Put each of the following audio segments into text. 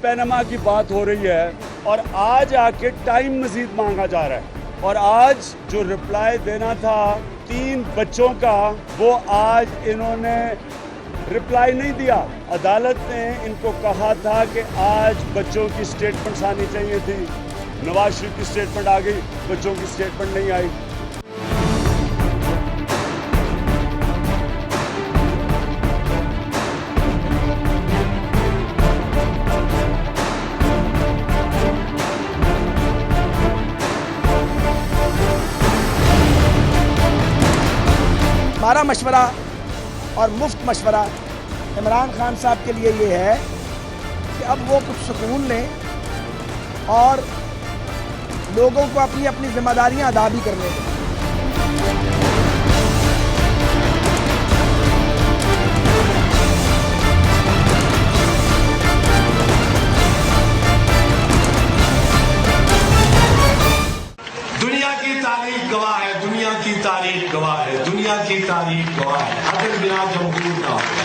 Panama کی بات ہو رہی ہے اور آج آ کے ٹائم مزید مانگا جا رہا ہے، اور آج جو رپلائی دینا تھا 3 بچوں کا وہ آج انہوں نے رپلائی نہیں دیا۔ عدالت نے ان کو کہا تھا کہ آج بچوں کی سٹیٹمنٹس آنی چاہیے تھی، نواز شریف کی سٹیٹمنٹ آ گئی، بچوں کی سٹیٹمنٹ نہیں آئی۔ ہمارا مشورہ اور مفت مشورہ عمران خان صاحب کے لیے یہ ہے کہ اب وہ کچھ سکون لیں اور لوگوں کو اپنی اپنی ذمہ داریاں ادا بھی کرنے دیں۔ دنیا کی تاریخ گواہ ہے، دنیا کی تاریخ گواہ ہے، دنیا کی تاریخ گواہ ہے، عدل بنا جمہور نہ ہوگا۔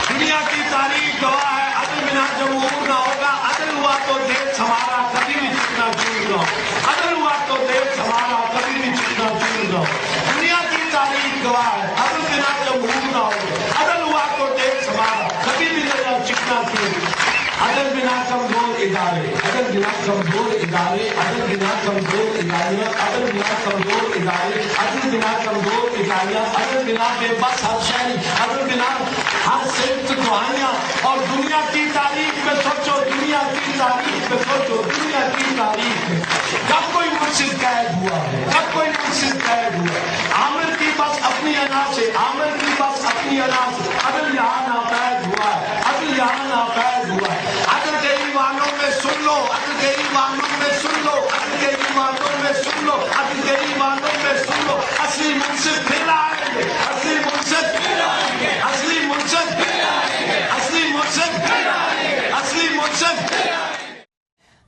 دنیا کی تاریخ گواہ ہے، عدل بنا جمہور نہ ہوگا۔ عدل ہوا تو دیش ہمارا کبھی بھی چکنا چور نہ ہوگا۔ عدل ہوا تو دیش ہمارا کبھی بھی چکنا چور نہ ہوگا۔ دنیا کی تاریخ گواہ ہے، عدل بنا جمہور نہ ہوگا۔ عدل ہوا تو دیش ہمارا کبھی بھی چکنا چور۔ عدل بنا کمزور ادارے، عدل بنا کمزور ادارے، عدل بنا کمزور اداریاں، عدل بنا کمزور ادارے، عدل بنا کمزور اداریاں، عدل بنا بے بس ہر شہری، عدل بنا ہر صفت دعائیاں۔ اور دنیا کی تاریخ میں سوچو، دنیا کی تاریخ میں سوچو، دنیا کی تاریخ میں کب کوئی مرشد قید ہوا ہے، کب کوئی مرشد قید ہوا ہے؟ عامر کی بس اپنی انا سے، عامر کی بس اپنی انا سے، عدل یہاں ناقید ہوا ہے، عدل یہاں ناقید ہوا ہے۔ عدل کے ایوانوں میں سن لو، عدل کے ایوانوں میں سن لو، عدل کے ایوانوں میں سن لو، عدل کے ایوانوں میں سن لو، اصلی منصف پھر آئیں گے، اصلی منصف پھر آئیں گے، اصلی منصف پھر آئیں گے، اصلی منصف پھر آئیں گے، اصلی منصف پھر آئیں گے۔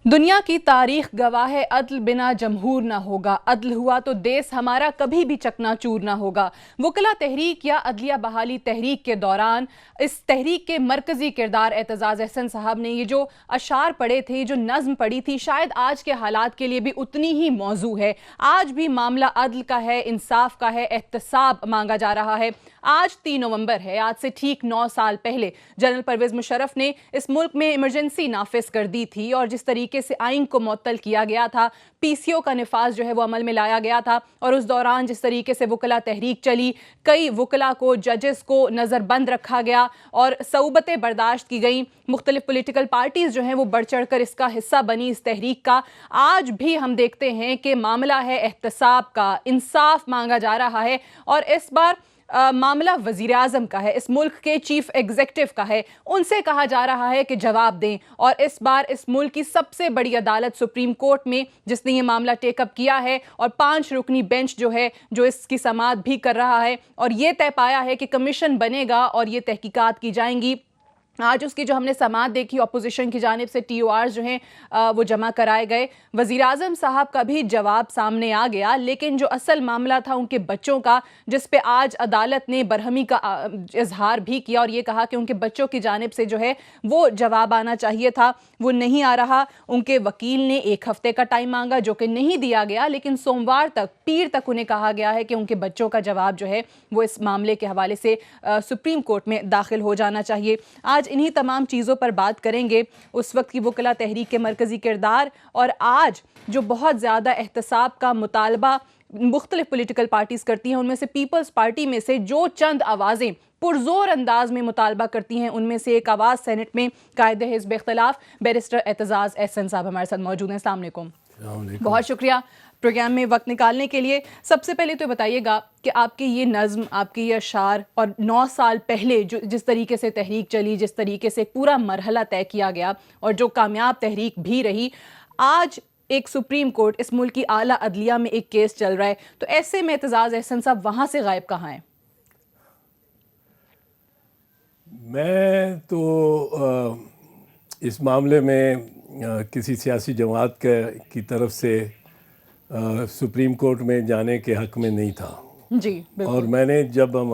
دنیا کی تاریخ گواہ ہے، عدل بنا جمہور نہ ہوگا۔ عدل ہوا تو دیس ہمارا کبھی بھی چکنا چور نہ ہوگا۔ وکلا تحریک یا عدلیہ بحالی تحریک کے دوران اس تحریک کے مرکزی کردار اعتزاز احسن صاحب نے یہ جو اشعار پڑھے تھے، جو نظم پڑھی تھی، شاید آج کے حالات کے لیے بھی اتنی ہی موزوں ہے۔ آج بھی معاملہ عدل کا ہے، انصاف کا ہے، احتساب مانگا جا رہا ہے۔ آج 3 نومبر ہے، آج سے ٹھیک 9 سال پہلے جنرل پرویز مشرف نے اس ملک میں ایمرجنسی نافذ کر دی تھی، اور جس طریقے سے آئین کو معطل کیا گیا تھا، پی سی او کا نفاذ جو ہے وہ عمل میں لایا گیا تھا، اور اس دوران جس طریقے سے وکلا تحریک چلی، کئی وکلا کو، ججز کو نظر بند رکھا گیا اور صعوبتیں برداشت کی گئیں، مختلف پولیٹیکل پارٹیز جو ہیں وہ بڑھ چڑھ کر اس کا حصہ بنی اس تحریک کا۔ آج بھی ہم دیکھتے ہیں کہ معاملہ ہے احتساب کا، انصاف مانگا جا رہا ہے، اور اس بار معاملہ وزیر اعظم کا ہے، اس ملک کے چیف ایگزیکٹو کا ہے۔ ان سے کہا جا رہا ہے کہ جواب دیں، اور اس بار اس ملک کی سب سے بڑی عدالت سپریم کورٹ میں جس نے یہ معاملہ ٹیک اپ کیا ہے، اور 5 رکنی بینچ جو ہے جو اس کی سماعت بھی کر رہا ہے، اور یہ طے پایا ہے کہ کمیشن بنے گا اور یہ تحقیقات کی جائیں گی۔ آج اس کی جو ہم نے سماعت دیکھی، اپوزیشن کی جانب سے ٹی او آرز جو ہیں وہ جمع کرائے گئے، وزیر اعظم صاحب کا بھی جواب سامنے آ گیا، لیکن جو اصل معاملہ تھا ان کے بچوں کا، جس پہ آج عدالت نے برہمی کا اظہار بھی کیا اور یہ کہا کہ ان کے بچوں کی جانب سے جو ہے وہ جواب آنا چاہیے تھا، وہ نہیں آ رہا۔ ان کے وکیل نے 1 ہفتے کا ٹائم مانگا جو کہ نہیں دیا گیا، لیکن سوموار تک، پیر تک انہیں کہا گیا ہے کہ ان کے بچوں کا جواب جو ہے وہ اس معاملے کے حوالے سے سپریم کورٹ میں داخل ہو جانا چاہیے۔ آج انہی تمام چیزوں پر بات کریں گے، اس وقت کی وکلا تحریک کے مرکزی کردار، اور آج جو بہت زیادہ احتساب کا مطالبہ مختلف پولیٹیکل پارٹیز کرتی ہیں، ان میں سے پیپلز پارٹی میں سے جو چند آوازیں پرزور انداز میں مطالبہ کرتی ہیں، ان میں سے ایک آواز سینٹ میں قائد حزب اختلاف بیرسٹر اعتزاز احسن صاحب ہمارے ساتھ موجود ہیں۔ السلام علیکم۔ بہت شکریہ پروگرام میں وقت نکالنے کے لیے۔ سب سے پہلے تو بتائیے گا کہ آپ کی یہ نظم، آپ کی یہ اشعار، اور 9 سال پہلے جس طریقے سے تحریک چلی، جس طریقے سے پورا مرحلہ طے کیا گیا اور جو کامیاب تحریک بھی رہی، آج ایک سپریم کورٹ، اس ملک کی اعلیٰ عدلیہ میں ایک کیس چل رہا ہے، تو ایسے میں اعتزاز احسن صاحب وہاں سے غائب کہاں ہیں؟ میں تو اس معاملے میں کسی سیاسی جماعت کی طرف سے سپریم کورٹ میں جانے کے حق میں نہیں تھا۔ جی بالکل۔ اور میں نے جب ہم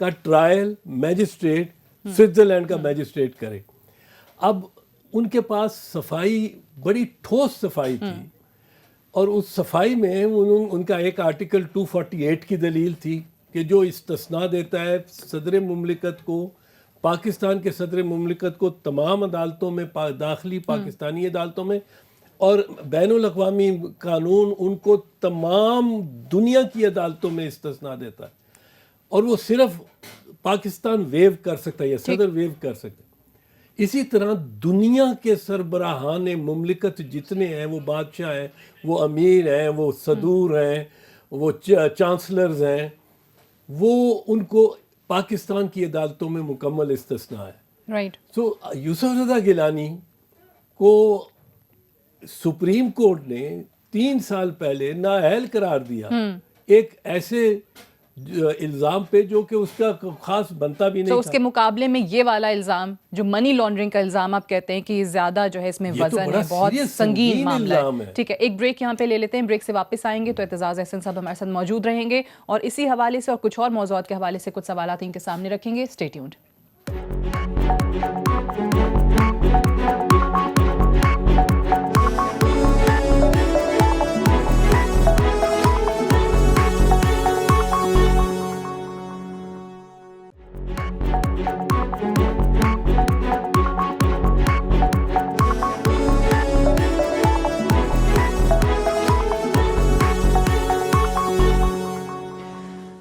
کا ٹرائل میجسٹریٹ سوئٹزرلینڈ کا میجسٹریٹ کرے. اب ان کے پاس صفائی, بڑی ٹھوس صفائی تھی, اور اس صفائی میں ان کا ایک آرٹیکل 248 کی دلیل تھی کہ جو استثناء دیتا ہے صدر مملکت کو, پاکستان کے صدر مملکت کو تمام عدالتوں میں, داخلی پاکستانی عدالتوں میں, اور بین الاقوامی قانون ان کو تمام دنیا کی عدالتوں میں استثناء دیتا ہے, اور وہ صرف پاکستان ویو کر سکتا ہے یا صدر ویو کر سکتا ہے. اسی طرح دنیا کے سربراہان مملکت جتنے ہیں, وہ بادشاہ ہیں, وہ امیر ہیں, وہ صدور ہیں, وہ چانسلرز ہیں, وہ ان کو پاکستان کی عدالتوں میں مکمل استثناء ہے. رائٹ. سو یوسف رضا گیلانی کو سپریم کورٹ نے 3 سال پہلے نااہل قرار دیا ایک ایسے الزام پہ جو کہ اس کا خاص بنتا بھی نہیں تو تھا. اس کے مقابلے میں یہ والا الزام جو منی لانڈرنگ کا الزام آپ کہتے ہیں کہ یہ زیادہ جو ہے اس میں وزن ہے, بہت سنگین معاملہ ہے. ٹھیک ہے, ایک بریک یہاں پہ لے لیتے ہیں, بریک سے واپس آئیں گے تو اعتزاز احسن صاحب ہمارے ساتھ موجود رہیں گے اور اسی حوالے سے اور کچھ اور موضوعات کے حوالے سے کچھ سوالات ان کے سامنے رکھیں گے. Stay tuned.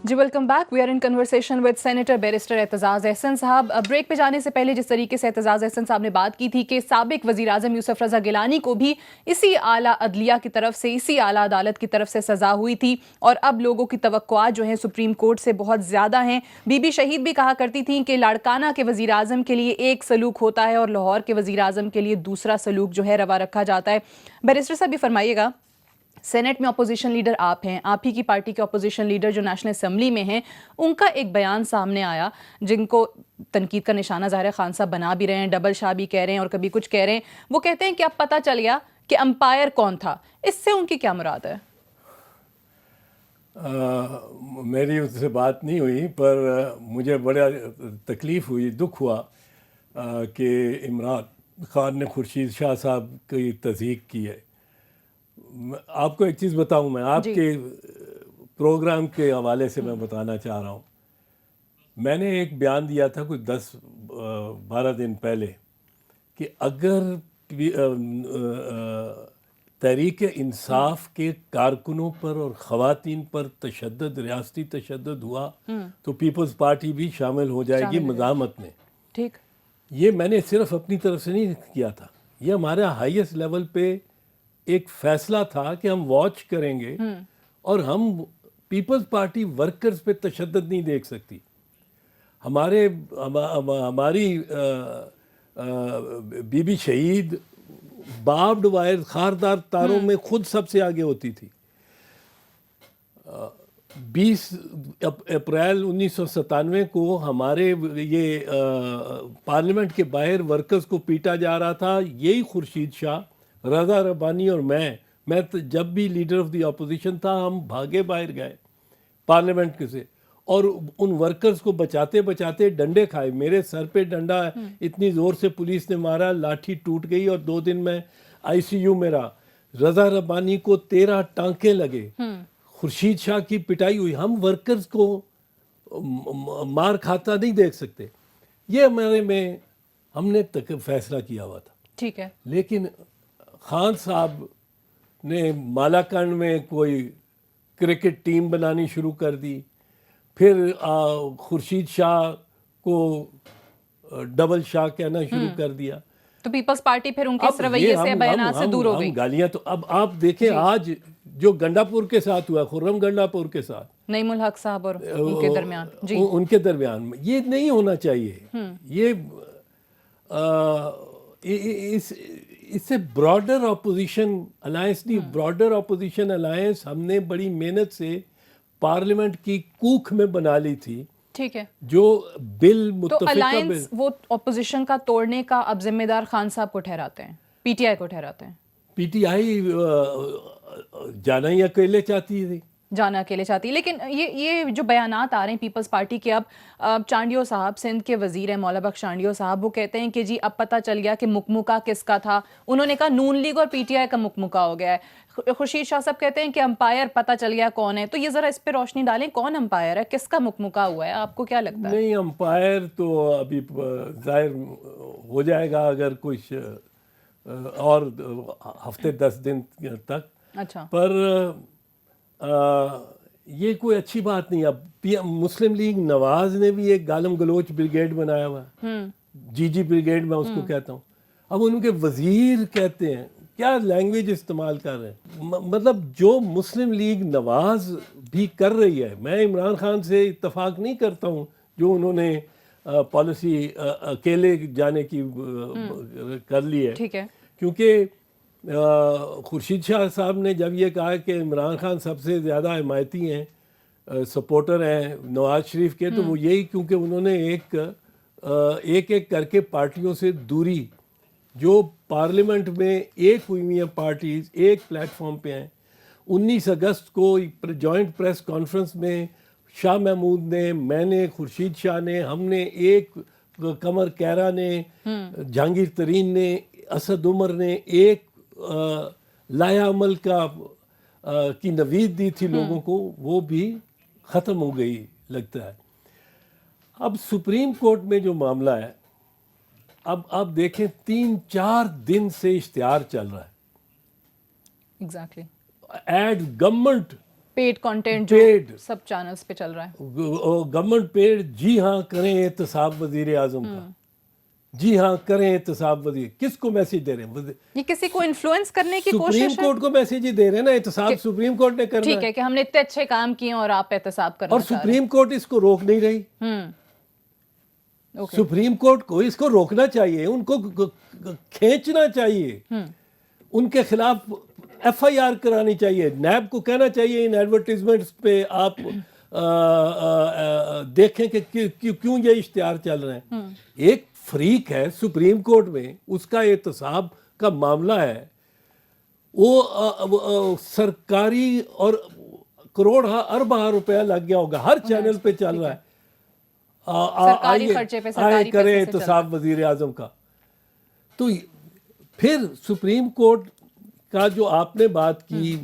جی welcome back. We are in conversation with senator barrister Aitzaz Ahsan Sahab. Break پہ جانے سے پہلے جس طریقے سے اعتزاز احسن صاحب نے بات کی تھی کہ سابق وزیر اعظم یوسف رضا گیلانی کو بھی اسی اعلیٰ عدلیہ کی طرف سے, اسی اعلیٰ عدالت کی طرف سے سزا ہوئی تھی, اور اب لوگوں کی توقعات جو ہیں سپریم کورٹ سے بہت زیادہ ہیں. بی بی شہید بھی کہا کرتی تھیں کہ لاڑکانہ کے وزیر اعظم کے لیے ایک سلوک ہوتا ہے اور لاہور کے وزیر اعظم کے لیے دوسرا سلوک جو ہے روا رکھا جاتا ہے. بیرسٹر صاحب بھی فرمائیے گا, سینٹ میں اپوزیشن لیڈر آپ ہیں, آپ ہی کی پارٹی کے اپوزیشن لیڈر جو نیشنل اسمبلی میں ہیں, ان کا ایک بیان سامنے آیا جن کو تنقید کا نشانہ ظاہر خان صاحب بنا بھی رہے ہیں, ڈبل شاہ بھی کہہ رہے ہیں اور کبھی کچھ کہہ رہے ہیں. وہ کہتے ہیں کہ اب پتہ چل گیا کہ امپائر کون تھا. اس سے ان کی کیا مراد ہے؟ میری اس سے بات نہیں ہوئی, پر مجھے بڑا تکلیف ہوئی, دکھ ہوا کہ عمران خان نے خورشید شاہ صاحب کی تضحیک کی ہے. آپ کو ایک چیز بتاؤں, میں آپ کے پروگرام کے حوالے سے میں بتانا چاہ رہا ہوں. میں نے ایک بیان دیا تھا کوئی 10-12 دن پہلے کہ اگر تحریک انصاف کے کارکنوں پر اور خواتین پر تشدد, ریاستی تشدد ہوا تو پیپلز پارٹی بھی شامل ہو جائے گی مزاحمت میں. ٹھیک, یہ میں نے صرف اپنی طرف سے نہیں کیا تھا, یہ ہمارا ہائیسٹ لیول پہ ایک فیصلہ تھا کہ ہم واچ کریں گے اور ہم پیپلز پارٹی ورکرز پہ تشدد نہیں دیکھ سکتی. ہماری بی بی شہید باربڈ وائر خاردار تاروں میں خود سب سے آگے ہوتی تھی. 20 اپریل 1997 کو ہمارے یہ پارلیمنٹ کے باہر ورکرز کو پیٹا جا رہا تھا. یہی خورشید شاہ, رضا ربانی اور میں جب بھی لیڈر آف دی اپوزیشن تھا, ہم بھاگے باہر گئے پارلیمنٹ سے اور ان ورکرز کو بچاتے بچاتے ڈنڈے کھائے. میرے سر پہ ڈنڈا اتنی زور سے پولیس نے مارا, لاٹھی ٹوٹ گئی اور 2 دن میں ICU میں رہا. رضا ربانی کو 13 ٹانکے لگے. خورشید شاہ کی پٹائی ہوئی. ہم ورکرز کو مار کھاتا نہیں دیکھ سکتے. یہ ہمارے میں ہم نے فیصلہ کیا ہوا تھا. ٹھیک ہے, لیکن خان صاحب نے مالاکنڈ میں کوئی کرکٹ ٹیم بنانی شروع کر دی, پھر خورشید شاہ کو ڈبل شاہ کہنا شروع کر دیا. تو پیپلز پارٹی پھر ان کے اس رویے سے, بیانات سے دور ہو گئی. گالیاں تو اب آپ دیکھیں آج جو گنڈا پور کے ساتھ ہوا, خرم گنڈا پور کے ساتھ, نعیم الحق صاحب اور ان کے درمیان, جی ان کے درمیان, یہ نہیں ہونا چاہیے. یہ اس سے براڈر اپوزیشن الائنس نہیں, براڈر اپوزیشن الائنس ہم نے بڑی محنت سے پارلیمنٹ کی کوکھ میں بنا لی تھی. ٹھیک ہے, جو بل تو متفقہ الائنس وہ اپوزیشن کا توڑنے کا اب ذمہ دار خان صاحب کو ٹھہراتے ہیں, PTI کو ٹھہراتے ہیں. PTI جانا ہی اکیلے چاہتی تھی. جانا اکیلے چاہتی ہے. لیکن یہ جو بیانات آ رہے ہیں پیپلز پارٹی کے، اب چانڈیو صاحب سندھ کے وزیر ہیں مولا بخش چانڈیو صاحب، وہ کہتے ہیں کہ جی اب پتہ چل گیا کہ مکمکہ کس کا تھا. انہوں نے کہا نون لیگ اور پی ٹی آئی کا مکمکہ ہو گیا ہے. خورشید شاہ صاحب کہتے ہیں کہ امپائر پتہ چل گیا کون ہے. تو یہ ذرا اس پہ روشنی ڈالیں، کون امپائر ہے، کس کا مکمکہ ہوا ہے، آپ کو کیا لگتا ہے؟ نہیں، امپائر تو ابھی ظاہر ہو جائے گا اگر کچھ اور ہفتے 10 دن تک. اچھا، پر یہ کوئی اچھی بات نہیں. اب مسلم لیگ نواز نے بھی ایک گالم گلوچ بریگیڈ بنایا ہوا ہے، جی بریگیڈ میں اس کو کہتا ہوں. اب ان کے وزیر کہتے ہیں، کیا لینگویج استعمال کر رہے ہیں. مطلب جو مسلم لیگ نواز بھی کر رہی ہے، میں عمران خان سے اتفاق نہیں کرتا ہوں جو انہوں نے پالیسی اکیلے جانے کی کر لی ہے. ٹھیک ہے، کیونکہ خورشید شاہ صاحب نے جب یہ کہا کہ عمران خان سب سے زیادہ حمایتی ہیں، سپورٹر ہیں نواز شریف کے، تو وہ یہی کیونکہ انہوں نے ایک کر کے پارٹیوں سے دوری، جو پارلیمنٹ میں ایک ہوئی ہوئی ہیں پارٹیز، ایک پلیٹ فارم پہ ہیں. 19 اگست کو جوائنٹ پریس کانفرنس میں شاہ محمود نے، میں نے، خورشید شاہ نے، ہم نے، ایک قمر کیرا نے، جہانگیر ترین نے، اسد عمر نے ایک لایا عمل کی نوید دی تھی لوگوں کو، وہ بھی ختم ہو گئی لگتا ہے. اب سپریم کورٹ میں جو معاملہ ہے، اب آپ دیکھیں 3-4 دن سے اشتہار چل رہا ہے. Exactly, ad government paid content جو سب چینلز پہ چل رہا ہے، گورنمنٹ پیڈ. جی ہاں کریں احتساب وزیر اعظم کا، جی ہاں کریں احتساب وزیر. کس کو میسج دے رہے ہیں؟ یہ کسی کو انفلوئنس کرنے کی کوشش سپریم ہے. کورٹ کو میسج ہی دے رہے ہیں نا، احتساب سپریم کورٹ نے کرنا ٹھیک ہے کہ ہم نے اتنے اچھے کام کیے اور آپ احتساب کرنا اور سپریم کورٹ اس کو روک نہیں رہی. سپریم کورٹ کو اس کو روکنا چاہیے، ان کو کھینچنا چاہیے، ان کے خلاف ایف آئی آر کرانی چاہیے. نیب کو کہنا چاہیے ان ایڈورٹیزمنٹس پہ آپ دیکھیں کہ کیوں یہ اشتہار چل رہے ہیں. ایک فریق ہے سپریم کورٹ میں، اس کا احتساب کا معاملہ ہے، وہ سرکاری اور کروڑ اربہ روپیہ لگ گیا ہوگا، ہر چینل پہ چل رہا ہے. آئے کریں احتساب وزیر اعظم کا. تو پھر سپریم کورٹ کا جو آپ نے بات کی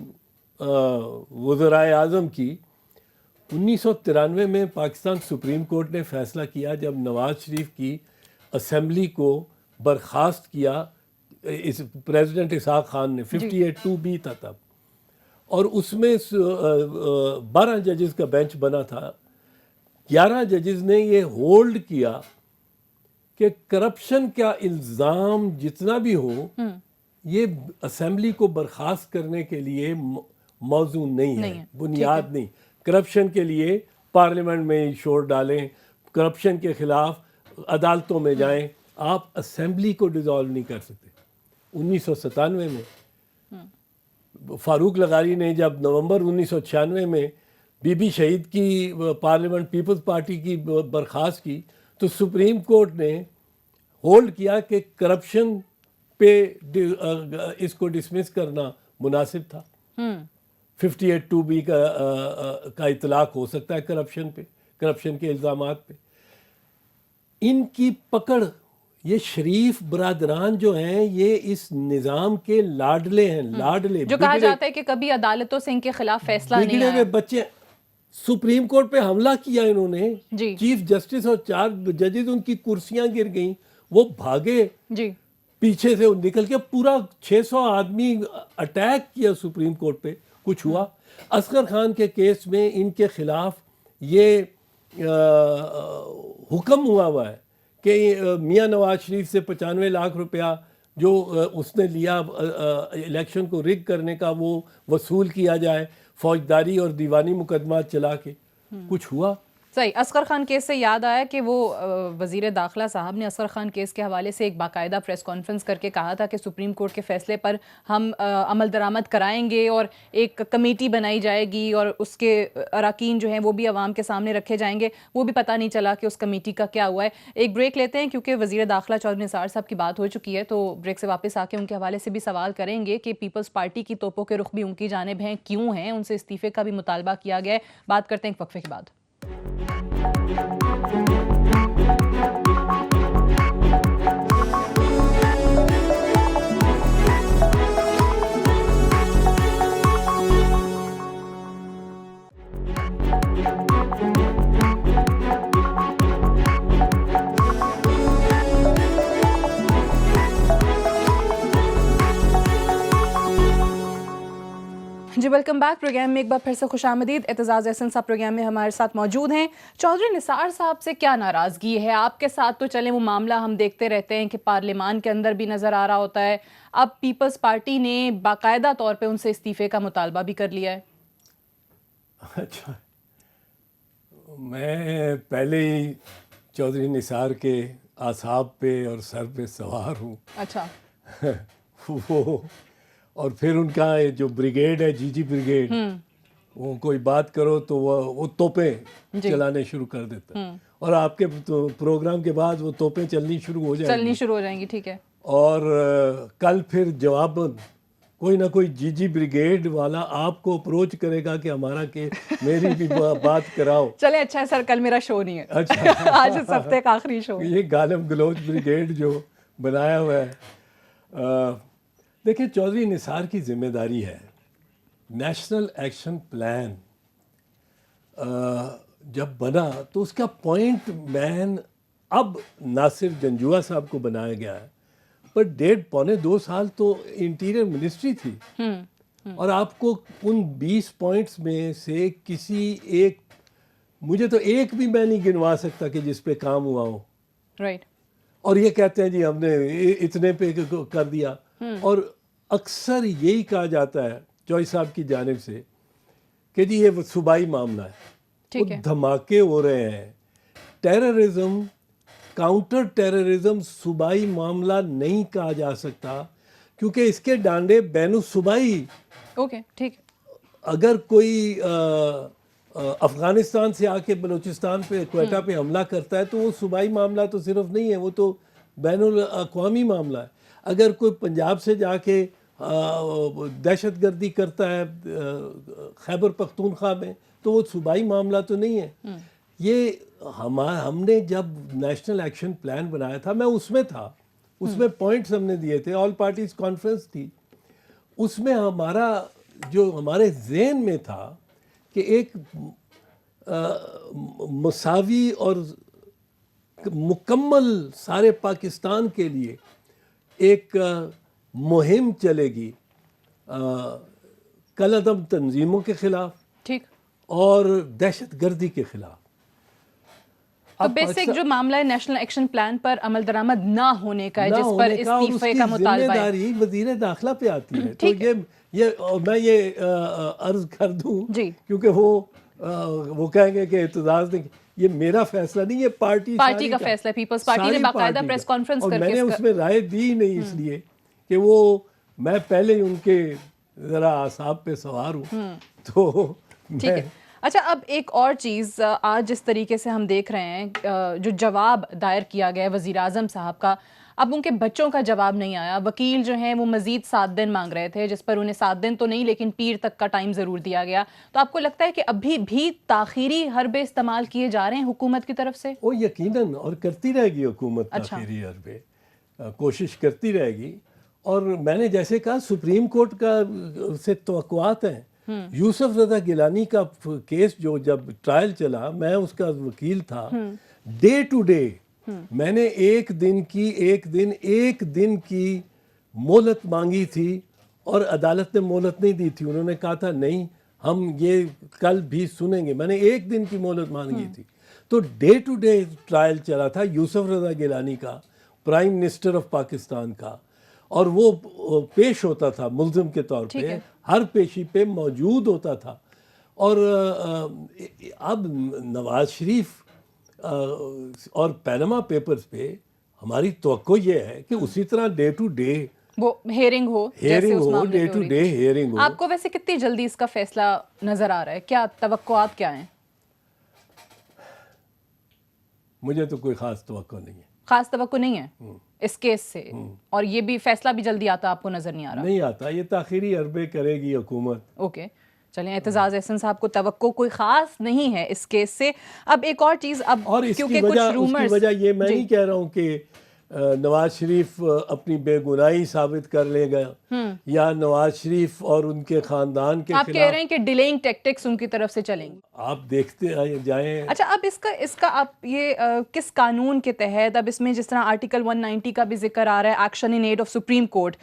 وزرائے اعظم کی، 1993 میں پاکستان سپریم کورٹ نے فیصلہ کیا جب نواز شریف کی اسمبلی کو برخاست کیا پریزیڈنٹ اسحاق خان نے. 58(2)B تھا تب، اور اس میں 12 ججز کا بینچ بنا تھا. 11 ججز نے یہ ہولڈ کیا کہ کرپشن کا الزام جتنا بھی ہو، یہ اسمبلی کو برخاست کرنے کے لیے موضوع نہیں ہے، بنیاد نہیں. کرپشن کے لیے پارلیمنٹ میں شور ڈالیں، کرپشن کے خلاف عدالتوں میں جائیں، آپ اسمبلی کو ڈیزالو نہیں کر سکتے. 1997 میں فاروق لغاری نے جب نومبر 1996 میں بی بی شہید کی پارلیمنٹ پیپلز پارٹی کی برخاست کی، تو سپریم کورٹ نے ہولڈ کیا کہ کرپشن پہ اس کو ڈسمس کرنا مناسب تھا. 58(2)B کا اطلاق ہو سکتا ہے کرپشن پہ، کرپشن کے الزامات پہ. ان کی پکڑ، یہ شریف برادران جو ہیں یہ اس نظام کے لاڈلے ہیں، لاڈلے جو کہا جاتا ہے کہ کبھی عدالتوں سے ان کے خلاف فیصلہ نہیں بگڑے ہوئے بچے. سپریم کورٹ پہ حملہ کیا انہوں نے، چیف جسٹس اور 4 ججز، ان کی کرسیاں گر گئیں، وہ بھاگے پیچھے سے نکل کے، پورا 600 آدمی اٹیک کیا سپریم کورٹ پہ، کچھ ہوا. اصغر خان کے کیس میں ان کے خلاف یہ حکم ہوا ہے کہ میاں نواز شریف سے 95 لاکھ روپیہ جو اس نے لیا الیکشن کو رگ کرنے کا، وہ وصول کیا جائے، فوجداری اور دیوانی مقدمات چلا کے. کچھ ہوا؟ صحیح. اسغر خان کیس سے یاد آیا کہ وہ وزیر داخلہ صاحب نے اسغر خان کیس کے حوالے سے ایک باقاعدہ پریس کانفرنس کر کے کہا تھا کہ سپریم کورٹ کے فیصلے پر ہم عمل درآمد کرائیں گے اور ایک کمیٹی بنائی جائے گی اور اس کے اراکین جو ہیں وہ بھی عوام کے سامنے رکھے جائیں گے. وہ بھی پتہ نہیں چلا کہ اس کمیٹی کا کیا ہوا ہے. ایک بریک لیتے ہیں کیونکہ وزیر داخلہ چودھری نثار صاحب کی بات ہو چکی ہے, تو بریک سے واپس آ کے ان کے حوالے سے بھی سوال کریں گے کہ پیپلز پارٹی کی توپوں کے رخ بھی ان کی جانب ہیں, کیوں ہیں, ان سے استعفے کا بھی مطالبہ کیا گیا ہے. بات کرتے ہیں ایک وقفے کے بعد. جی ویلکم بیک. پروگرام میں ایک بار پھر سے خوش آمدید. اعتزاز احسن صاحب پروگرام میں ہمارے ساتھ موجود ہیں. چودھری نثار صاحب سے کیا ناراضگی ہے آپ کے ساتھ؟ تو چلیں وہ معاملہ ہم دیکھتے رہتے ہیں کہ پارلیمان کے اندر بھی نظر آ رہا ہوتا ہے. اب پیپلز پارٹی نے باقاعدہ طور پہ ان سے استعفے کا مطالبہ بھی کر لیا ہے. اچھا, میں پہلے ہی چودھری نثار کے اعصاب پہ اور سر پہ سوار ہوں. اچھا. وہ اور پھر ان کا جو بریگیڈ ہے, جی بریگیڈ, وہ کوئی بات کرو تو وہ توپیں چلانے شروع کر دیتا ہے, اور آپ کے پروگرام کے بعد وہ توپیں چلنی شروع ہو جائیں گی. ٹھیک ہے. اور کل پھر جواباً کوئی نہ کوئی جی بریگیڈ والا آپ کو اپروچ کرے گا کہ ہمارا کہ میری بھی بات کراؤ. چلے اچھا ہے سر, کل میرا شو نہیں ہے. اچھا, آج اس ہفتے کا آخری شو. یہ گالم گلوچ بریگیڈ جو بنایا ہوا ہے. دیکھیں, چودھری نثار کی ذمہ داری ہے نیشنل ایکشن پلان جب بنا تو اس کا پوائنٹ مین اب ناصر جنجوعہ صاحب کو بنایا گیا ہے, پر 1.5-2 سال تو انٹیریئر منسٹری تھی, اور آپ کو ان 20 پوائنٹس میں سے کسی ایک, مجھے تو ایک بھی میں نہیں گنوا سکتا کہ جس پہ کام ہوا ہو. رائٹ. اور یہ کہتے ہیں جی ہم نے اتنے پہ کر دیا. اور اکثر یہی کہا جاتا ہے چوئی صاحب کی جانب سے کہ جی یہ صوبائی معاملہ ہے. وہ دھماکے ہو رہے ہیں. ٹیررزم, کاؤنٹر ٹیررزم صوبائی معاملہ نہیں کہا جا سکتا, کیونکہ اس کے ڈانڈے بین الصوبائی. اوکے, ٹھیک. اگر کوئی افغانستان سے آ کے بلوچستان پہ, کوئٹہ پہ حملہ کرتا ہے تو وہ صوبائی معاملہ تو صرف نہیں ہے, وہ تو بین الاقوامی معاملہ ہے. اگر کوئی پنجاب سے جا کے دہشت گردی کرتا ہے خیبر پختونخوا میں تو وہ صوبائی معاملہ تو نہیں ہے. یہ ہم نے جب نیشنل ایکشن پلان بنایا تھا, میں اس میں تھا, اس میں پوائنٹس ہم نے دیے تھے, آل پارٹیز کانفرنس تھی, اس میں ہمارا جو ہمارے ذہن میں تھا کہ ایک مساوی اور مکمل سارے پاکستان کے لیے ایک مہم چلے گی کل عدم تنظیموں کے خلاف, ٹھیک, اور دہشت گردی کے خلاف. تو بیسک جو معاملہ ہے نیشنل ایکشن پلان پر عمل درآمد نہ ہونے کا ہے, جس پر استعفے کا مطالبہ ہے, ذمہ داری وزیر داخلہ پہ آتی ہے. تو میں یہ عرض کر دوں, کیونکہ وہ کہیں گے کہ اعتزاز نے, یہ میرا فیصلہ نہیں, یہ پارٹی کا فیصلہ ہے. پیپلز پارٹی نے باقاعدہ پریس کانفرنس کر کے, اور میں نے اس میں رائے دی نہیں اس لیے کہ وہ میں پہلے ہی ان کے ذرا اعصاب پہ سوار ہوں. تو ٹھیک ہے. اچھا, اب ایک اور چیز, آج جس طریقے سے ہم دیکھ رہے ہیں جو جواب دائر کیا گیا ہے وزیر اعظم صاحب کا, اب ان کے بچوں کا جواب نہیں آیا. وکیل جو ہیں وہ مزید 7 دن مانگ رہے تھے, جس پر انہیں 7 دن تو نہیں لیکن پیر تک کا ٹائم ضرور دیا گیا. تو آپ کو لگتا ہے کہ ابھی بھی تاخیری حربے استعمال کیے جا رہے ہیں حکومت کی طرف سے؟ وہ یقیناً, اور کرتی رہے گی حکومت تاخیری حربے, کوشش کرتی رہے گی. اور میں نے جیسے کہا سپریم کورٹ کا سے توقعات ہیں. یوسف رضا گیلانی کا کیس جو جب ٹرائل چلا, میں اس کا وکیل تھا, ڈے ٹو ڈے میں نے ایک دن کی مہلت مانگی تھی, اور عدالت نے مہلت نہیں دی تھی. انہوں نے کہا تھا نہیں ہم یہ کل بھی سنیں گے. میں نے 1 دن کی مہلت مانگی تھی. تو ڈے ٹو ڈے ٹرائل چلا تھا یوسف رضا گیلانی کا, پرائم منسٹر آف پاکستان کا, اور وہ پیش ہوتا تھا ملزم کے طور پہ, ہر پیشی پہ موجود ہوتا تھا. اور اب نواز شریف اور پینما پیپرز پہ ہماری توقع یہ ہے کہ اسی طرح ڈے ٹو ڈے وہ ہیئرنگ ہو، ڈے ٹو ڈے ہیئرنگ ہو. آپ کو ویسے کتنی جلدی اس کا فیصلہ نظر آ رہا ہے؟ کیا توقعات کیا ہیں؟ مجھے تو کوئی خاص توقع نہیں ہے. خاص توقع نہیں ہے اس کیس سے، اور یہ بھی فیصلہ بھی جلدی آتا آپ کو نظر نہیں آ رہا؟ نہیں آتا، یہ تاخیری حربے کرے گی حکومت. اوکے چلیں، اعتزاز احسن صاحب کو توقع کوئی خاص نہیں ہے اس کیس سے. اب ایک اور چیز، اب اور اس کیونکہ کی کچھ وجہ رومرز، یہ میں نہیں کہہ رہا ہوں کہ نواز شریف اپنی بے گناہی ثابت کر لے گا یا نواز شریف اور ان کے خاندان کے آپ کہہ رہے ہیں کہ ڈیلیئنگ ٹیکٹکس ان کی طرف سے چلیں گی. آپ دیکھتے جائیں. اچھا، اب اس کا آپ یہ کس قانون کے تحت، اب اس میں جس طرح آرٹیکل 190 کا بھی ذکر آ رہا ہے، action in aid of supreme court,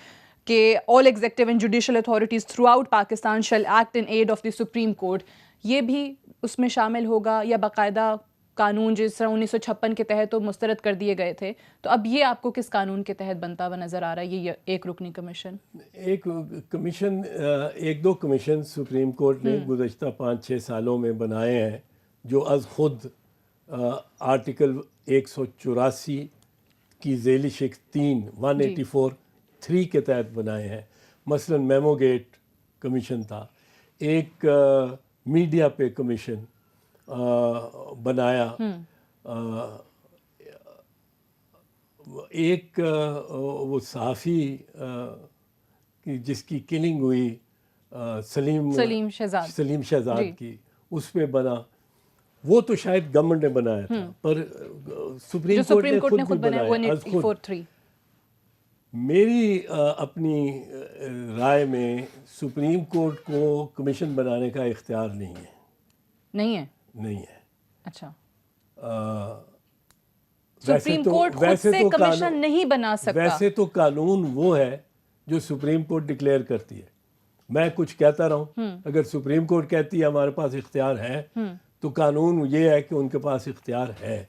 کہ all executive and judicial authorities throughout Pakistan shall act in aid of the Supreme Court، یہ بھی اس میں شامل ہوگا یا باقاعدہ قانون جس طرح 1956 کے تحت تو مسترد کر دیے گئے تھے، تو اب یہ آپ کو کس قانون کے تحت بنتا ہوا نظر آ رہا ہے یہ ایک رکنی کمیشن؟ ایک دو کمیشن سپریم کورٹ نے گزشتہ 5-6 سالوں میں بنائے ہیں جو از خود آرٹیکل 184 کی ذیلی شق 184(3) کے تحت بنائے ہیں. مثلا میمو گیٹ کمیشن تھا، ایک میڈیا پہ کمیشن بنایا، ایک وہ صحافی جس کی کلنگ ہوئی سلیم شہزاد کی، اس پہ بنا. وہ تو شاید گورنمنٹ نے بنایا تھا، پر سپریم کورٹ نے خود بنایا از خود. میری اپنی رائے میں سپریم کورٹ کو کمیشن بنانے کا اختیار نہیں ہے. اچھا، سپریم کورٹ خود سے کمیشن نہیں بنا سکتا. ویسے تو قانون وہ ہے جو سپریم کورٹ ڈکلیئر کرتی ہے. میں کچھ کہتا رہا ہوں، اگر سپریم کورٹ کہتی ہے ہمارے پاس اختیار ہے تو قانون یہ ہے کہ ان کے پاس اختیار ہے.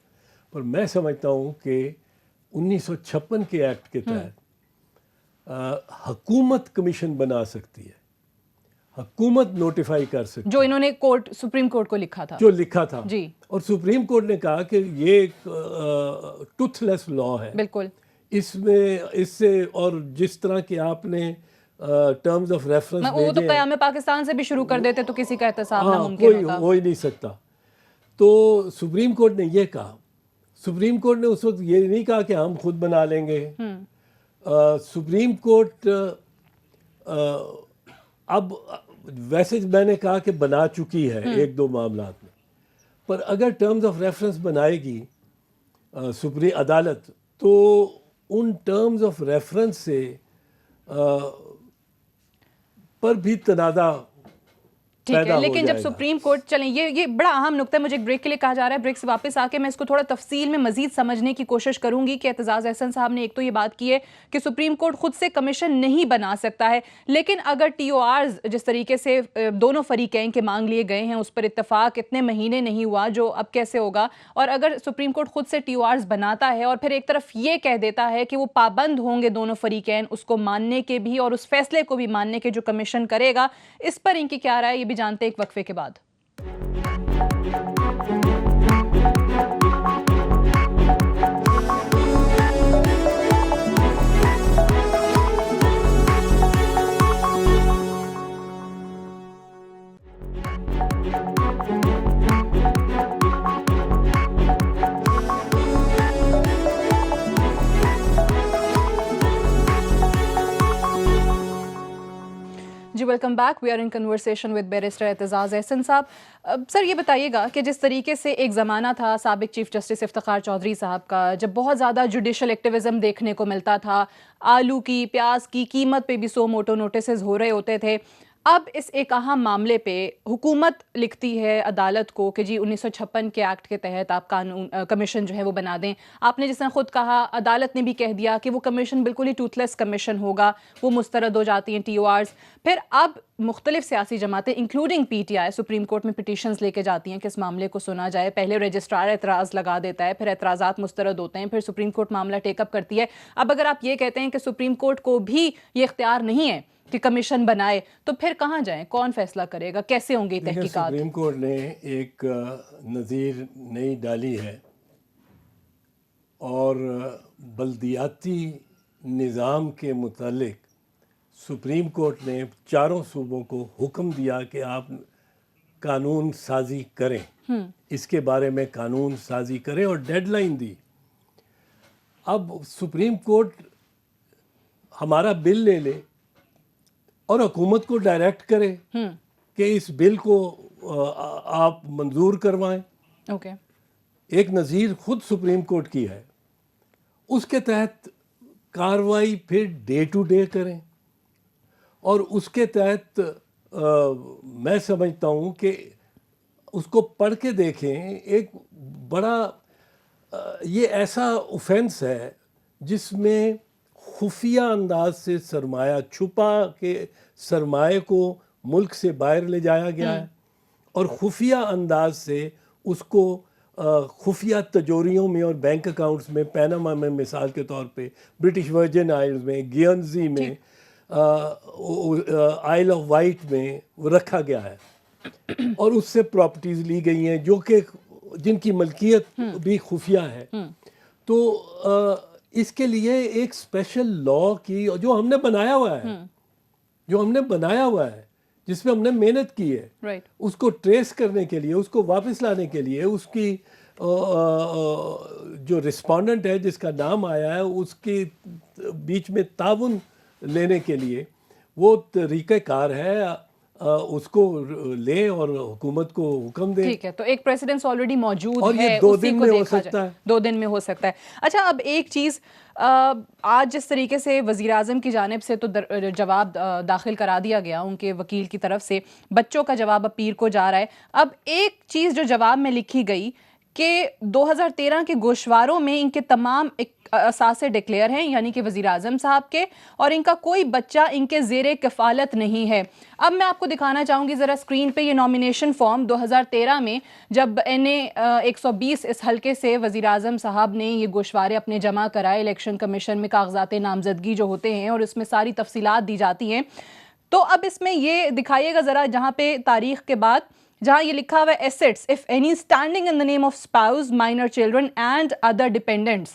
پر میں سمجھتا ہوں کہ 1956 کے ایکٹ کے تحت حکومت کمیشن بنا سکتی ہے، حکومت نوٹیفائی کر سکتی، جو انہوں نے سپریم کورٹ کو لکھا تھا جی. اور سپریم کورٹ نے کہا کہ یہ ایک ٹوتھ لیس لا ہے. بالکل. اس سے اور جس طرح کہ آپ نے ٹرمز آف ریفرنس وہ تو قیام پاکستان سے بھی شروع کر دیتے تو کسی کا احتساب ناممکن ہوتا. ہو ہی نہیں سکتا. تو سپریم کورٹ نے یہ کہا، سپریم کورٹ نے اس وقت یہ نہیں کہا کہ ہم خود بنا لیں گے. سپریم کورٹ اب ویسے میں نے کہا کہ بنا چکی ہے ایک دو معاملات میں، پر اگر ٹرمز آف ریفرنس بنائے گی سپریم عدالت تو ان ٹرمز آف ریفرنس سے پر بھی تنازع ٹھیک ہے. لیکن جب سپریم کورٹ، چلیں یہ بڑا اہم نقطہ ہے، مجھے ایک بریک کے لیے کہا جا رہا ہے. بریک سے واپس آ کے میں اس کو تھوڑا تفصیل میں مزید سمجھنے کی کوشش کروں گی کہ اعتزاز احسن صاحب نے ایک تو یہ بات کی ہے کہ سپریم کورٹ خود سے کمیشن نہیں بنا سکتا ہے، لیکن اگر ٹی او آرز جس طریقے سے دونوں فریقین کے مانگ لیے گئے ہیں اس پر اتفاق اتنے مہینے نہیں ہوا، جو اب کیسے ہوگا؟ اور اگر سپریم کورٹ خود سے ٹی او آرز بناتا ہے اور پھر ایک طرف یہ کہہ دیتا ہے کہ وہ پابند ہوں گے دونوں فریقین اس کو ماننے کے بھی اور اس فیصلے کو بھی ماننے کے جو کمیشن کرے گا، اس پر ان کی کیا رائے، یہ بھی جانتے ہیں ایک وقفے کے بعد. جی welcome back. We are in conversation with barrister Aitzaz Ahsan Sahab. Sir یہ بتائیے گا کہ جس طریقے سے ایک زمانہ تھا سابق چیف جسٹس افتخار چودھری صاحب کا، جب بہت زیادہ جوڈیشل ایکٹیویزم دیکھنے کو ملتا تھا، آلو کی پیاز کی قیمت پہ بھی سو موٹو نوٹسز ہو رہے ہوتے تھے، اب اس ایک اہم معاملے پہ حکومت لکھتی ہے عدالت کو کہ جی 1956 کے ایکٹ کے تحت آپ قانون کمیشن جو ہے وہ بنا دیں. آپ نے جس طرح خود کہا، عدالت نے بھی کہہ دیا کہ وہ کمیشن بالکل ہی ٹوتھ لیس کمیشن ہوگا، وہ مسترد ہو جاتی ہیں ٹی او آرز. پھر اب مختلف سیاسی جماعتیں including P T I supreme court میں پٹیشنز لے کے جاتی ہیں کہ اس معاملے کو سنا جائے. پہلے رجسٹرار اعتراض لگا دیتا ہے، پھر اعتراضات مسترد ہوتے ہیں، پھر سپریم کورٹ معاملہ ٹیک اپ کرتی ہے. اب اگر آپ یہ کہتے ہیں کہ سپریم کورٹ کو بھی یہ اختیار نہیں ہے کہ کمیشن بنائے تو پھر کہاں جائیں؟ کون فیصلہ کرے گا؟ کیسے ہوں گی دیکھیں، تحقیقات؟ سپریم کورٹ نے ایک نظیر نئی ڈالی ہے اور بلدیاتی نظام کے متعلق سپریم کورٹ نے چاروں صوبوں کو حکم دیا کہ آپ قانون سازی کریں، اس کے بارے میں قانون سازی کریں، اور ڈیڈ لائن دی۔ اب سپریم کورٹ ہمارا بل لے لے اور حکومت کو ڈائریکٹ کرے کہ اس بل کو آپ منظور کروائیں۔ اوکے، ایک نظیر خود سپریم کورٹ کی ہے، اس کے تحت کارروائی پھر ڈے ٹو ڈے کریں، اور اس کے تحت میں سمجھتا ہوں کہ اس کو پڑھ کے دیکھیں، ایک بڑا یہ ایسا اوفینس ہے جس میں خفیہ انداز سے سرمایہ چھپا کے سرمایہ کو ملک سے باہر لے جایا گیا ہے، اور خفیہ انداز سے اس کو خفیہ تجوریوں میں اور بینک اکاؤنٹس میں، پیناما میں مثال کے طور پہ، برٹش ورجن آئلز میں، گیئنزی میں، آئل آف وائٹ میں رکھا گیا ہے، اور اس سے پراپرٹیز لی گئی ہیں جو کہ جن کی ملکیت بھی خفیہ ہے۔ تو اس کے لیے ایک اسپیشل لا کی جو ہم نے بنایا ہوا ہے، جس میں ہم نے محنت کی ہے، اس کو ٹریس کرنے کے لیے، اس کو واپس لانے کے لیے، اس کی جو رسپونڈنٹ ہے جس کا نام آیا ہے اس کے بیچ میں تعاون لینے کے لیے وہ طریقہ کار ہے، اس کو لے اور حکومت کو حکم دے۔ ٹھیک ہے، تو ایک پریسیڈنس آلریڈی موجود اور ہے، یہ 2 اسی دن کو میں ہو دیکھا سکتا جائے، ہے، 2 دن میں ہو سکتا ہے۔ اچھا، اب ایک چیز، آج جس طریقے سے وزیر اعظم کی جانب سے تو جواب داخل کرا دیا گیا ان کے وکیل کی طرف سے، بچوں کا جواب اب پیر کو جا رہا ہے۔ اب ایک چیز جو جواب میں لکھی گئی کہ 2013 کے گوشواروں میں ان کے تمام اثاثے ڈکلیئر ہیں، یعنی کہ وزیر اعظم صاحب کے، اور ان کا کوئی بچہ ان کے زیر کفالت نہیں ہے۔ اب میں آپ کو دکھانا چاہوں گی ذرا اسکرین پہ یہ نامینیشن فارم 2013 میں جب NA 120 اس حلقے سے وزیر اعظم صاحب نے یہ گوشوارے اپنے جمع کرائے الیکشن کمیشن میں، کاغذات نامزدگی جو ہوتے ہیں اور اس میں ساری تفصیلات دی جاتی ہیں۔ تو اب اس میں یہ دکھائیے گا ذرا، جہاں پہ تاریخ کے بعد جہاں یہ لکھا ہوا ہے assets of any standing in the name of spouse, minor children and other dependents.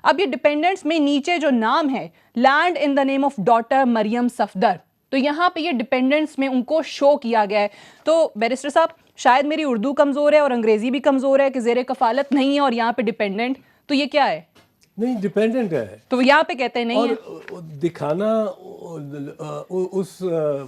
اب یہ ڈیپینڈنٹس میں نیچے جو نام ہے، land in the name of daughter Maryam Safdar, تو یہاں پہ یہ ڈیپینڈنٹس میں ان کو شو کیا گیا ہے۔ تو بیرسٹر صاحب، شاید میری اردو کمزور ہے اور انگریزی بھی کمزور ہے کہ زیر کفالت نہیں ہے اور یہاں پہ ڈیپینڈنٹ، تو یہ کیا ہے؟ نہیں، ڈیپینڈنٹ ہے، تو یہاں پہ کہتے ہیں نہیں ہے۔ اور دکھانا اس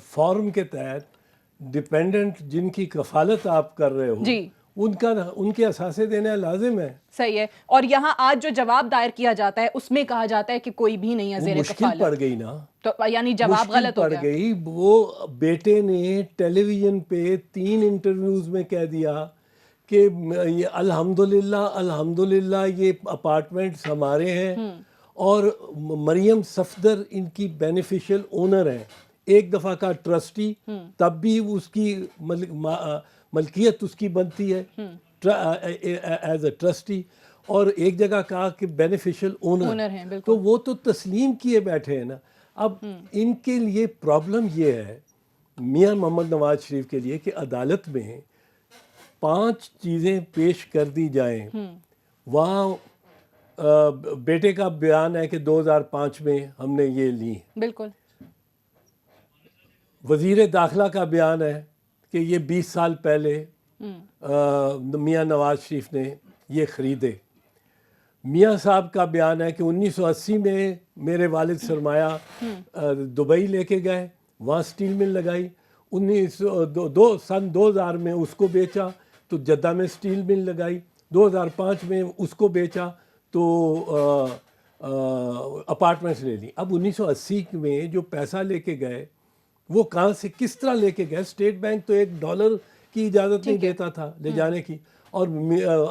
فارم کے تحت ڈیپینڈنٹ جن کی کفالت آپ کر رہے ہو، جی، ان کے اثاثے دینا لازم ہے۔ صحیح ہے، اور یہاں آج جو جواب دائر کیا جاتا ہے اس میں کہا جاتا ہے کہ کوئی بھی نہیں ہے زیر مشکل کفالت۔ پڑ گئی نا، تو یعنی جواب غلط ہو پڑ گیا۔ گئی۔ وہ بیٹے نے ٹیلی ویژن پہ 3 انٹرویوز میں کہہ دیا کہ الحمدللہ یہ اپارٹمنٹس ہمارے ہیں، اور مریم صفدر ان کی بینیفیشل اونر ہے۔ ایک دفعہ کا ٹرسٹی، تب بھی اس کی ملکیت اس کی بنتی ہے ایز اے ٹرسٹی، اور ایک جگہ کہا کہ بینیفیشل اونر ہیں، بالکل۔ تو وہ تو تسلیم کیے بیٹھے ہیں نا۔ اب ان کے لیے پرابلم یہ ہے، میاں محمد نواز شریف کے لیے، کہ عدالت میں 5 چیزیں پیش کر دی جائیں۔ وہاں بیٹے کا بیان ہے کہ 2005 میں ہم نے یہ لی، بالکل۔ وزیر داخلہ کا بیان ہے کہ یہ 20 سال پہلے میاں نواز شریف نے یہ خریدے۔ میاں صاحب کا بیان ہے کہ 1980 میں میرے والد سرمایہ دبئی لے کے گئے، وہاں سٹیل مل لگائی، سن 2000 میں اس کو بیچا تو جدہ میں سٹیل مل لگائی، 2005 میں اس کو بیچا تو اپارٹمنٹس لے لی۔ اب 1980 میں جو پیسہ لے کے گئے وہ کہاں سے، کس طرح لے کے گئے؟ اسٹیٹ بینک تو $1 کی اجازت نہیں دیتا تھا لے جانے کی، اور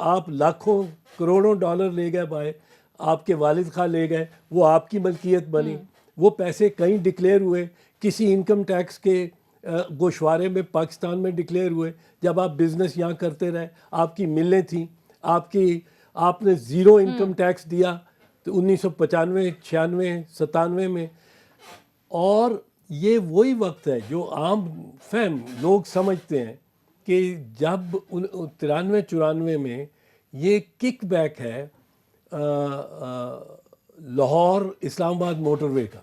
آپ لاکھوں کروڑوں ڈالر لے گئے بھائی، آپ کے والد خواہ لے گئے، وہ آپ کی ملکیت بنی۔ وہ پیسے کہیں ڈکلیئر ہوئے، کسی انکم ٹیکس کے گوشوارے میں پاکستان میں ڈکلیئر ہوئے، جب آپ بزنس یہاں کرتے رہے، آپ کی ملیں تھیں، آپ نے 0 انکم ٹیکس دیا تو 1995 96 97 میں، اور یہ وہی وقت ہے جو عام فہم لوگ سمجھتے ہیں کہ جب 93-94 میں یہ کک بیک ہے لاہور اسلام آباد موٹر وے کا،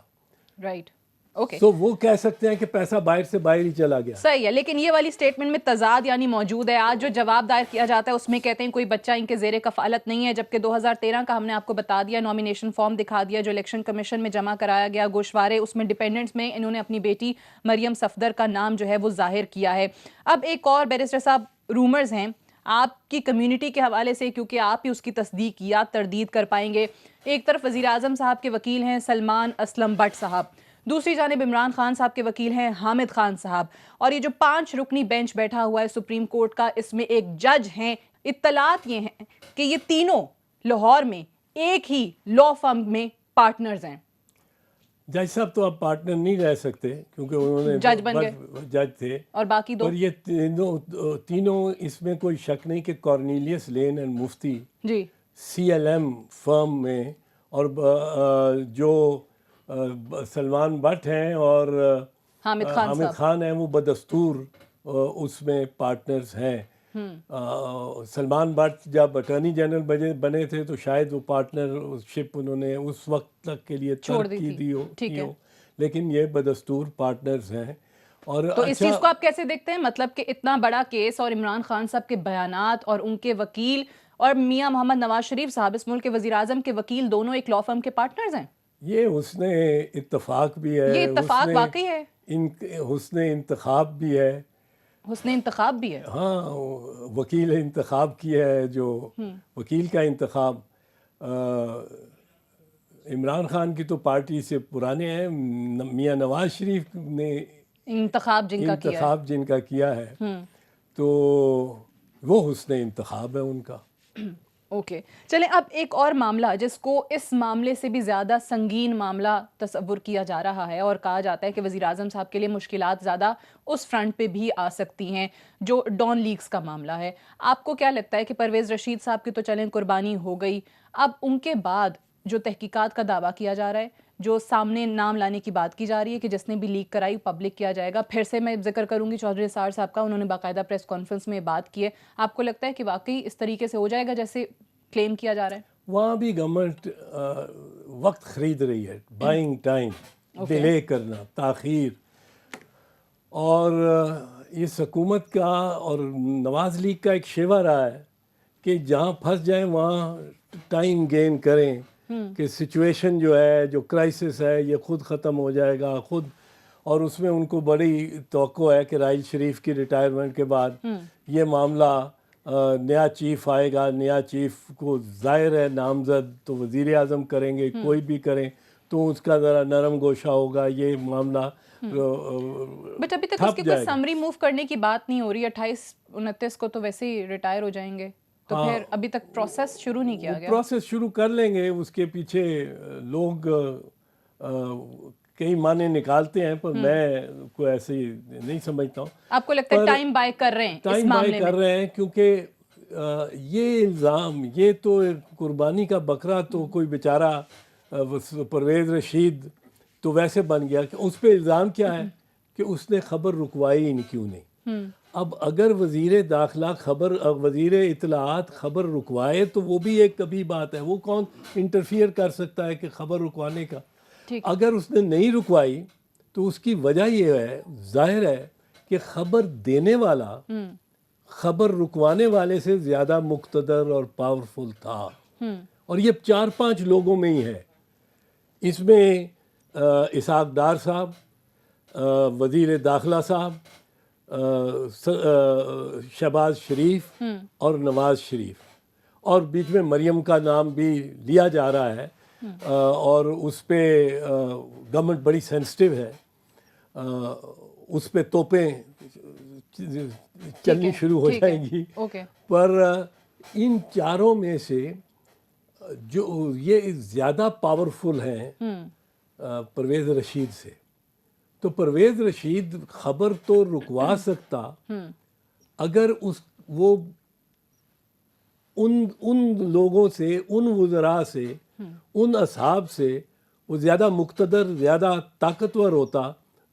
رائٹ، اوکے، تو وہ کہہ سکتے ہیں کہ پیسہ باہر سے باہر ہی چلا گیا. صحیح ہے. لیکن یہ والی سٹیٹمنٹ میں تضاد یعنی موجود ہے. آج جو جواب دائر کیا جاتا ہے اس میں کہتے ہیں کوئی بچہ ان کے زیر کفالت نہیں ہے، جبکہ 2013 کا ہم نے آپ کو بتا دیا، نامینیشن فارم دکھا دیا جو الیکشن کمیشن میں جمع کرایا گیا گوشوارے، اس میں ڈیپینڈنٹس میں انہوں نے اپنی بیٹی مریم صفدر کا نام جو ہے وہ ظاہر کیا ہے. اب ایک اور بیرسٹر صاحب رومرز ہیں آپ کی کمیونٹی کے حوالے سے، کیونکہ آپ ہی اس کی تصدیق یا تردید کر پائیں گے. ایک طرف وزیر اعظم صاحب کے وکیل ہیں سلمان اسلم بٹ صاحب، دوسری جانب عمران خان صاحب کے وکیل ہیں حامد خان صاحب، اور یہ جو 5 رکنی بینچ بیٹھا ہوا ہے سپریم کورٹ کا، اس میں ایک جج ہیں. اطلاعات یہ ہیں کہ یہ تینوں لاہور میں ایک ہی لا فرم میں پارٹنرز ہیں. جج صاحب تو اب پارٹنر نہیں رہ سکتے کیونکہ انہوں نے جج بن گئے، جج تھے، اور باقی 2 اور یہ تینوں اس میں کوئی شک نہیں کہ Cornelius Lane and Mufti ji CLM firm میں، اور جو سلمان بٹ ہیں اور حامد خان ہیں وہ بدستور اس میں پارٹنرز ہیں. سلمان بٹ جب اٹارنی جنرل بنے تھے تو شاید وہ پارٹنرشپ انہوں نے اس وقت تک کے لیے ترک کی ہو، لیکن یہ بدستور پارٹنرز ہیں. اور تو اس چیز کو آپ کیسے دیکھتے ہیں؟ مطلب کہ اتنا بڑا کیس اور عمران خان صاحب کے بیانات اور ان کے وکیل اور میاں محمد نواز شریف صاحب اس ملک کے وزیر اعظم کے وکیل دونوں ایک لا فرم کے پارٹنرز ہیں. یہ حسن اتفاق بھی ہے، یہ اتفاق واقعی ہے، حسن انتخاب بھی ہے، حسن انتخاب بھی ہے. ہاں، وکیل انتخاب کیا ہے جو وکیل کا انتخاب عمران خان کی تو پارٹی سے پرانے ہیں، میاں نواز شریف نے انتخاب جن کا کیا ہے، تو وہ حسن انتخاب ہے ان کا. اوکے، چلیں اب ایک اور معاملہ جس کو اس معاملے سے بھی زیادہ سنگین معاملہ تصور کیا جا رہا ہے، اور کہا جاتا ہے کہ وزیر اعظم صاحب کے لیے مشکلات زیادہ اس فرنٹ پہ بھی آ سکتی ہیں، جو ڈان لیکس کا معاملہ ہے. آپ کو کیا لگتا ہے کہ پرویز رشید صاحب کی تو چلیں قربانی ہو گئی، اب ان کے بعد جو تحقیقات کا دعویٰ کیا جا رہا ہے، جو سامنے نام لانے کی بات کی جا رہی ہے کہ جس نے بھی لیک کرائی پبلک کیا جائے گا، پھر سے میں ذکر کروں گی چودھری نثار صاحب کا، انہوں نے باقاعدہ پریس کانفرنس میں بات کی ہے. آپ کو لگتا ہے کہ واقعی اس طریقے سے ہو جائے گا جیسے کلیم کیا جا رہا ہے؟ وہاں بھی گورنمنٹ وقت خرید رہی ہے، بائنگ ٹائم، ڈیلے کرنا، تاخیر. اور اس حکومت کا اور نواز لیگ کا ایک شیوا رہا ہے کہ جہاں پھنس جائیں وہاں ٹائم گین کریں، کہ سچویشن جو ہے، جو کرائسس ہے، یہ خود ختم ہو جائے گا خود. اور اس میں ان کو بڑی توقع ہے کہ راحیل شریف کی ریٹائرمنٹ کے بعد یہ معاملہ نیا چیف آئے گا، نیا چیف کو ظاہر ہے نامزد تو وزیر اعظم کریں گے، کوئی بھی کریں تو اس کا ذرا نرم گوشہ ہوگا، یہ معاملہ بٹ ابھی تک اس کی کوئی سمری موو کرنے کی بات نہیں ہو رہی. 28-29 کو تو ویسے ہی ریٹائر ہو جائیں گے، تو پھر ابھی تک پروسیس شروع نہیں کیا گیا. پروسیس شروع کر لیں گے، اس کے پیچھے لوگ کئی معنی نکالتے ہیں، پر میں کوئی ایسے نہیں سمجھتا ہوں. آپ کو لگتا ہے ٹائم بائی کر رہے ہیں اس معاملے میں؟ کر رہے ہیں کیونکہ یہ الزام، یہ تو قربانی کا بکرا تو کوئی بیچارہ پرویز رشید تو ویسے بن گیا کہ اس پہ الزام کیا ہے کہ اس نے خبر رکوائی کیوں نہیں. اب اگر وزیر داخلہ وزیر اطلاعات خبر رکوائے تو وہ بھی ایک کبھی بات ہے، وہ کون انٹرفیئر کر سکتا ہے کہ خبر رکوانے کا. اگر اس نے نہیں رکوائی تو اس کی وجہ یہ ہے، ظاہر ہے کہ خبر دینے والا خبر رکوانے والے سے زیادہ مقتدر اور پاورفل تھا، اور یہ 4-5 لوگوں میں ہی ہے. اس میں اسحاق ڈار صاحب، وزیر داخلہ صاحب، شہباز شریف اور نواز شریف، اور بیچ میں مریم کا نام بھی لیا جا رہا ہے، اور اس پہ گورنمنٹ بڑی سینسٹیو ہے، اس پہ توپیں چلنی شروع ہو جائیں گی. پر ان چاروں میں سے جو یہ زیادہ پاورفل ہیں پرویز رشید سے، تو پرویز رشید خبر تو رکوا سکتا اگر وہ ان لوگوں سے، ان وزراء سے، ان اصحاب سے وہ زیادہ مقتدر، زیادہ طاقتور ہوتا